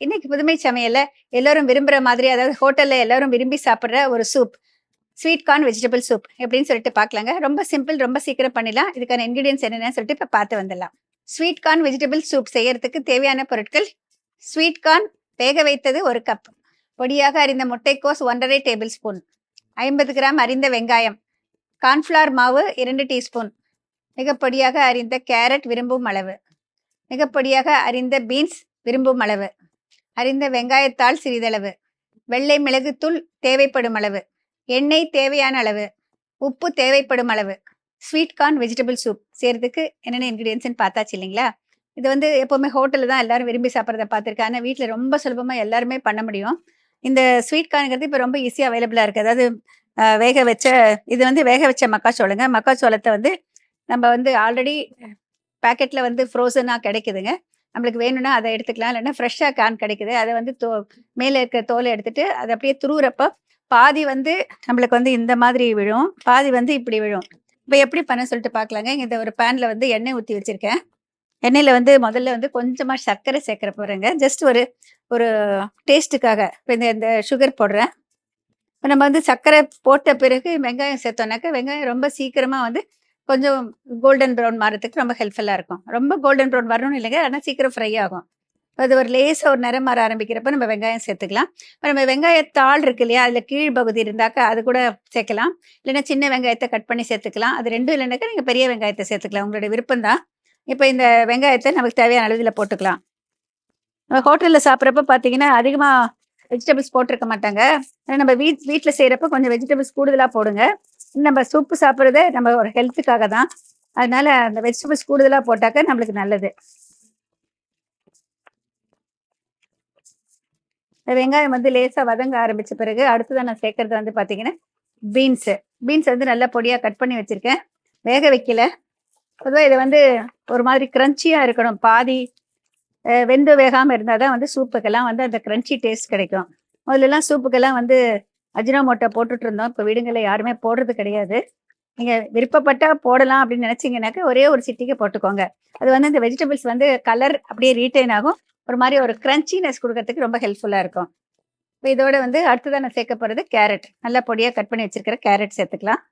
இன்னைக்கு புதுமை சமையல்ல எல்லாரும் விரும்புற மாதிரி, அதாவது ஹோட்டல்ல எல்லாரும் விரும்பி சாப்பிடுற ஒரு soup. Sweet corn vegetable soup எப்படின்னு சொல்லிட்டு பார்க்கலாங்க. ரொம்ப சிம்பிள், ரொம்ப சீக்கிரம் பண்ணிடலாம். இதுக்கான இன்கிரீடியன்ட்ஸ் என்னென்னு சொல்லிட்டு இப்ப பார்த்து வந்துடலாம். ஸ்வீட் கார்ன் வெஜிடபிள் சூப் செய்யறதுக்கு தேவையான பொருட்கள்: ஸ்வீட் கார்ன் வேக வைத்தது 1 கப், பொடியாக அரிந்த முட்டைக்கோஸ் 1½ டேபிள் ஸ்பூன், 50 கிராம் அரிந்த வெங்காயம், கார்ன்ஃப்ளவர் மாவு 2 டீஸ்பூன், மிக பொடியாக அரிந்த கேரட் விரும்பும் அளவு, மிக பொடியாக அரிந்த பீன்ஸ் விரும்பும் அளவு, அரிந்த வெங்காயத்தாள் சிறிதளவு, வெள்ளை மிளகுத்தூள் தேவைப்படும் அளவு, எண்ணெய் தேவையான அளவு, உப்பு தேவைப்படும் அளவு. ஸ்வீட் கார்ன் வெஜிடபிள் சூப் செய்யறதுக்கு என்னென்ன இன்க்ரீடியன்ஸ்னு பார்த்தாச்சு இல்லைங்களா? இது வந்து எப்போவுமே ஹோட்டலில் தான் எல்லாரும் விரும்பி சாப்பிட்றத பார்த்துருக்கேன். ஆனால் வீட்டில் ரொம்ப சுலபமாக எல்லாருமே பண்ண முடியும். இந்த ஸ்வீட் கார்னுங்கிறது இப்போ ரொம்ப ஈஸியாக அவைலபிளாக இருக்குது. அதாவது வேக வச்ச இது வந்து வேக வச்ச மக்காச்சோளங்க. மக்காச்சோளத்தை வந்து நம்ம வந்து ஆல்ரெடி பேக்கெட்டில் வந்து ஃப்ரோசனாக கிடைக்குதுங்க. நம்மளுக்கு வேணும்னா அதை எடுத்துக்கலாம். இல்லைன்னா ஃப்ரெஷ்ஷாக கார்ன் கிடைக்குது. அதை வந்து மேலே இருக்க தோலை எடுத்துட்டு அதை அப்படியே துருவுறப்போ பாதி வந்து நம்மளுக்கு வந்து இந்த மாதிரி விழும், பாதி வந்து இப்படி விழும். இப்போ எப்படி பண்ண சொல்லிட்டு பார்க்கலாங்க. இந்த ஒரு பேனில் வந்து எண்ணெய் ஊற்றி வச்சுருக்கேன். எண்ணெயில் வந்து முதல்ல வந்து கொஞ்சமாக சர்க்கரை சேர்க்குற போகிறேங்க. ஜஸ்ட் ஒரு ஒரு டேஸ்ட்டுக்காக. இப்போ இந்த சுகர் போடுறேன். இப்போ நம்ம வந்து சர்க்கரை போட்ட பிறகு வெங்காயம் சேர்த்தோன்னாக்கா வெங்காயம் ரொம்ப சீக்கிரமாக வந்து கொஞ்சம் கோல்டன் ப்ரௌன் மாறத்துக்கு ரொம்ப ஹெல்ப்ஃபுல்லாக இருக்கும். ரொம்ப கோல்டன் ப்ரௌன் வரணும்னு இல்லைங்க, ஆனால் சீக்கிரம் ஃப்ரை ஆகும். அது ஒரு லேசாக ஒரு நிறம் மாற ஆரம்பிக்கிறப்ப நம்ம வெங்காயம் சேர்த்துக்கலாம். இப்போ நம்ம வெங்காயத்தாள் இருக்கு இல்லையா, அதில் கீழ் பகுதி இருந்தாக்கா அது கூட சேர்க்கலாம். இல்லைன்னா சின்ன வெங்காயத்தை கட் பண்ணி சேர்த்துக்கலாம். அது ரெண்டும் இல்லைனாக்கா நீங்கள் பெரிய வெங்காயத்தை சேர்த்துக்கலாம். உங்களுடைய விருப்பம் தான். இப்போ இந்த வெங்காயத்தை நமக்கு தேவையான அளவில் போட்டுக்கலாம். ஹோட்டலில் சாப்பிட்றப்ப பார்த்தீங்கன்னா அதிகமாக வெஜிடபிள்ஸ் போட்டிருக்க மாட்டாங்க. ஆனால் நம்ம வீட்டில் செய்கிறப்ப கொஞ்சம் வெஜிடபிள்ஸ் கூடுதலாக போடுங்க. நம்ம சூப்பு சாப்பிட்றதே நம்ம ஒரு ஹெல்த்துக்காக தான். அதனால அந்த வெஜிடபிள்ஸ் கூடுதலாக போட்டாக்க நம்மளுக்கு நல்லது. வெங்காயம் வந்து லேசாக வதங்க ஆரம்பித்த பிறகு அடுத்ததான் நான் சேர்க்கறது வந்து பார்த்தீங்கன்னா பீன்ஸ் வந்து நல்லா பொடியாக கட் பண்ணி வச்சுருக்கேன். வேக வைக்கல. பொதுவாக இதை வந்து ஒரு மாதிரி க்ரன்ச்சியாக இருக்கணும். பாதி வெந்து வேகாமல் இருந்தால் தான் வந்து சூப்புக்கெல்லாம் வந்து அந்த க்ரன்ச்சி டேஸ்ட் கிடைக்கும். முதல்லலாம் சூப்புக்கெல்லாம் வந்து அஜினோமோட்டோ போட்டுட்டு இருந்தோம். இப்போ வீடுங்களில் யாருமே போடுறது கிடையாது. நீங்கள் விருப்பப்பட்டால் போடலாம் அப்படின்னு நினச்சிங்கனாக்கா ஒரே ஒரு சிட்டிக்கு போட்டுக்கோங்க. அது வந்து இந்த வெஜிடபிள்ஸ் வந்து கலர் அப்படியே ரீட்டைன் ஆகும். ஒரு மாதிரி ஒரு க்ரன்ச்சினஸ் கொடுக்கறதுக்கு ரொம்ப ஹெல்ப்ஃபுல்லாக இருக்கும். இப்போ இதோட வந்து அடுத்ததான் நான் சேர்க்க போகிறது கேரட். நல்லா பொடியாக கட் பண்ணி வச்சிருக்கிற கேரட் சேர்த்துக்கலாம்.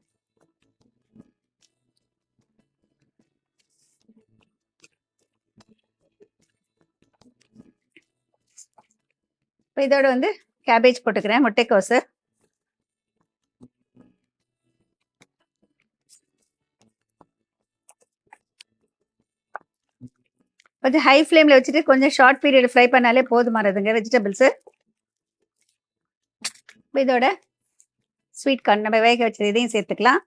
இப்போ இதோட வந்து கேபேஜ் போட்டுக்கிறேன், முட்டைக்கோசு. கொஞ்சம் ஹை ஃப்ளேமில் வச்சுட்டு கொஞ்சம் ஷார்ட் பீரியட் ஃப்ரை பண்ணாலே போதுமானதுங்க வெஜிடபிள்ஸு. இதோட ஸ்வீட் கார்ன் நம்ம வேக வச்சது இதையும் சேர்த்துக்கலாம்.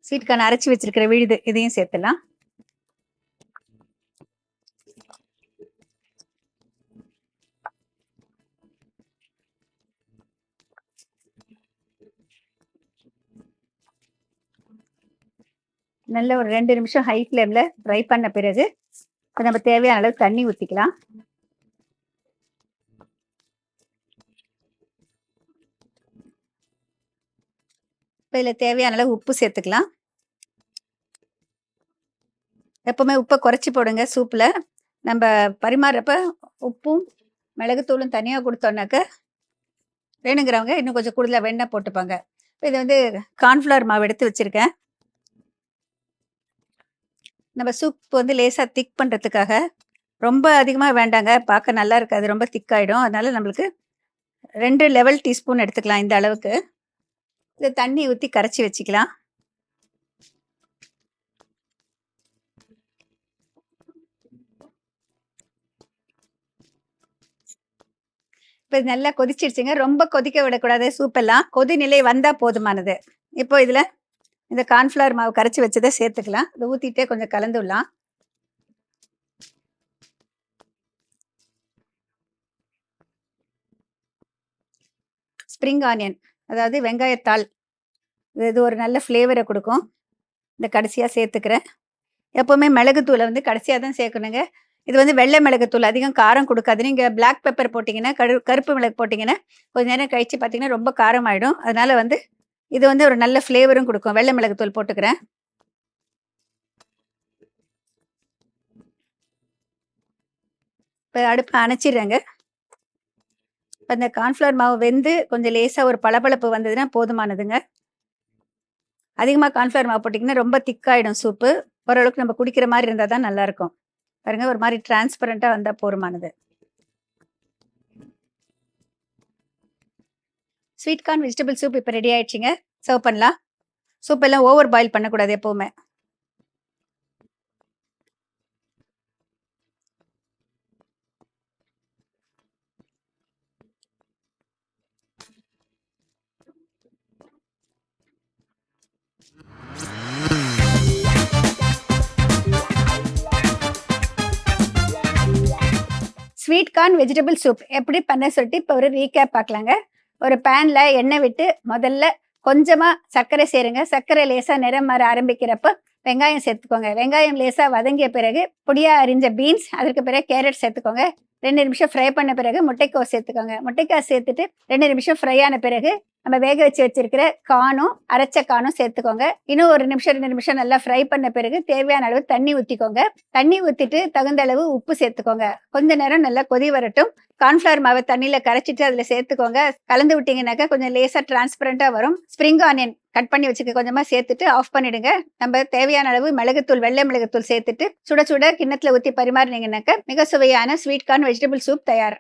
ஸ்வீட் கார்ன் அரைச்சி வச்சிருக்கிற விழுது இதையும் சேர்த்துலாம். நல்ல ஒரு 2 நிமிஷம் ஹை ஃப்ளேமில் ஃப்ரை பண்ண பிறகு நம்ம தேவையான அளவு தண்ணி ஊற்றிக்கலாம். இப்போ இதில் தேவையான அளவு உப்பு சேர்த்துக்கலாம். எப்போவுமே உப்பை குறைச்சி போடுங்க சூப்பில். நம்ம பரிமாறுறப்ப உப்பும் மிளகுத்தூளும் தனியாக கொடுத்தோன்னாக்க வேணுங்கிறவங்க இன்னும் கொஞ்சம் கூடுதலாக வெண்ணெய் போட்டுப்பாங்க. இப்போ இது வந்து கார்ன்ஃப்ளவர் மாவு எடுத்து வச்சுருக்கேன். நம்ம சூப் வந்து லேசாக திக் பண்ணுறதுக்காக. ரொம்ப அதிகமாக வேண்டாங்க, பார்க்க நல்லா இருக்காது, ரொம்ப திக்காயிடும். அதனால நம்மளுக்கு 2 லெவல் டீஸ்பூன் எடுத்துக்கலாம் இந்த அளவுக்கு. இதை தண்ணி ஊற்றி கரைச்சி வச்சுக்கலாம். இப்போ இது நல்லா கொதிச்சிருச்சுங்க. ரொம்ப கொதிக்க விடக்கூடாது சூப்பெல்லாம். கொதிநிலை வந்தால் போதுமானது. இப்போ இதில் இந்த கார்ன்ஃப்ளவர் மாவு கரைச்சி வச்சதை சேர்த்துக்கலாம். இதை ஊற்றிட்டே கொஞ்சம் கலந்து விடலாம். ஸ்ப்ரிங் ஆனியன், அதாவது வெங்காயத்தாள், இது ஒரு நல்ல ஃப்ளேவரை கொடுக்கும். இந்த கடைசியாக சேர்த்துக்கிறேன். எப்போவுமே மிளகுத்தூளை வந்து கடைசியாக தான் சேர்க்கணுங்க. இது வந்து வெள்ளை மிளகுத்தூள், அதிகம் காரம் கொடுக்காது. நீங்கள் பிளாக் பெப்பர் போட்டிங்கன்னா, கருப்பு மிளகு போட்டிங்கன்னா கொஞ்சம் நேரம் கழித்து பார்த்தீங்கன்னா ரொம்ப காரம் ஆகிடும். அதனால் வந்து இது வந்து ஒரு நல்ல ஃப்ளேவரும் கொடுக்கும். வெள்ளை மிளகுத்தூள் போட்டுக்கிறேன். இப்போ இப்போ அடுப்பை அணைச்சிடுறேங்க. இப்போ அந்த கார்ன்ஃப்ளவர் மாவு வெந்து கொஞ்சம் லேசாக ஒரு பளபளப்பு வந்ததுன்னா போதுமானதுங்க. அதிகமாக கார்ன்ஃப்ளவர் மாவு போட்டிங்கன்னா ரொம்ப திக்காயிடும் சூப்பு. ஓரளவுக்கு நம்ம குடிக்கிற மாதிரி இருந்தால் தான் நல்லாயிருக்கும். பாருங்க ஒரு மாதிரி டிரான்ஸ்பரண்ட்டாக வந்தால் போதுமானது. ஸ்வீட் கார்ன் வெஜிடபிள் சூப் இப்போ ரெடி ஆயிடுச்சுங்க. சர்வ் பண்ணலாம். சூப் எல்லாம் ஓவர் பாயில் பண்ணக்கூடாது எப்பவுமே. ஸ்வீட் கார்ன் வெஜிடபிள் சூப் எப்படி பண்ண சொல்லிட்டு இப்போ ஒரு ரீகேப் பார்க்கலாங்க. ஒரு பேன்ல எண்ணெய் விட்டு முதல்ல கொஞ்சமா சர்க்கரை சேருங்க. சர்க்கரை லேசா நிறம் மாற ஆரம்பிக்கிறப்ப வெங்காயம் சேர்த்துக்கோங்க. வெங்காயம் லேசா வதங்கிய பிறகு பொடியா அரிஞ்ச பீன்ஸ், அதற்கு பிறகு கேரட் சேர்த்துக்கோங்க. 2 நிமிஷம் ஃப்ரை பண்ண பிறகு முட்டைக்கோஸ் சேர்த்துக்கோங்க. முட்டைக்காய் சேர்த்துட்டு 2 நிமிஷம் ஃப்ரை ஆன பிறகு நம்ம வேக வச்சு வச்சிருக்கிற கார்னும் அரைச்ச கார்னும் சேர்த்துக்கோங்க. இன்னும் 1 நிமிஷம் 2 நிமிஷம் நல்லா ஃப்ரை பண்ண பிறகு தேவையான அளவு தண்ணி ஊற்றிக்கோங்க. தண்ணி ஊற்றிட்டு தகுந்த அளவு உப்பு சேர்த்துக்கோங்க. கொஞ்ச நேரம் நல்லா கொதி வரட்டும். கார்ன்ஃப்ளவர் மாவை தண்ணியில் கரைச்சிட்டு அதில் சேர்த்துக்கோங்க. கலந்து விட்டீங்கன்னாக்கா கொஞ்சம் லேசாக டிரான்ஸ்பரண்டாக வரும். ஸ்ப்ரிங் ஆனியன் கட் பண்ணி வச்சுக்க கொஞ்சமாக சேர்த்துட்டு ஆஃப் பண்ணிடுங்க. நம்ம தேவையான அளவு மிளகுத்தூள், வெள்ளை மிளகுத்தூள் சேர்த்துட்டு சுட சுட கிண்ணத்தில் ஊற்றி பரிமாறினீங்கன்னாக்கா மிக சுவையான ஸ்வீட் கார்ன் வெஜிடபிள் சூப் தயார்.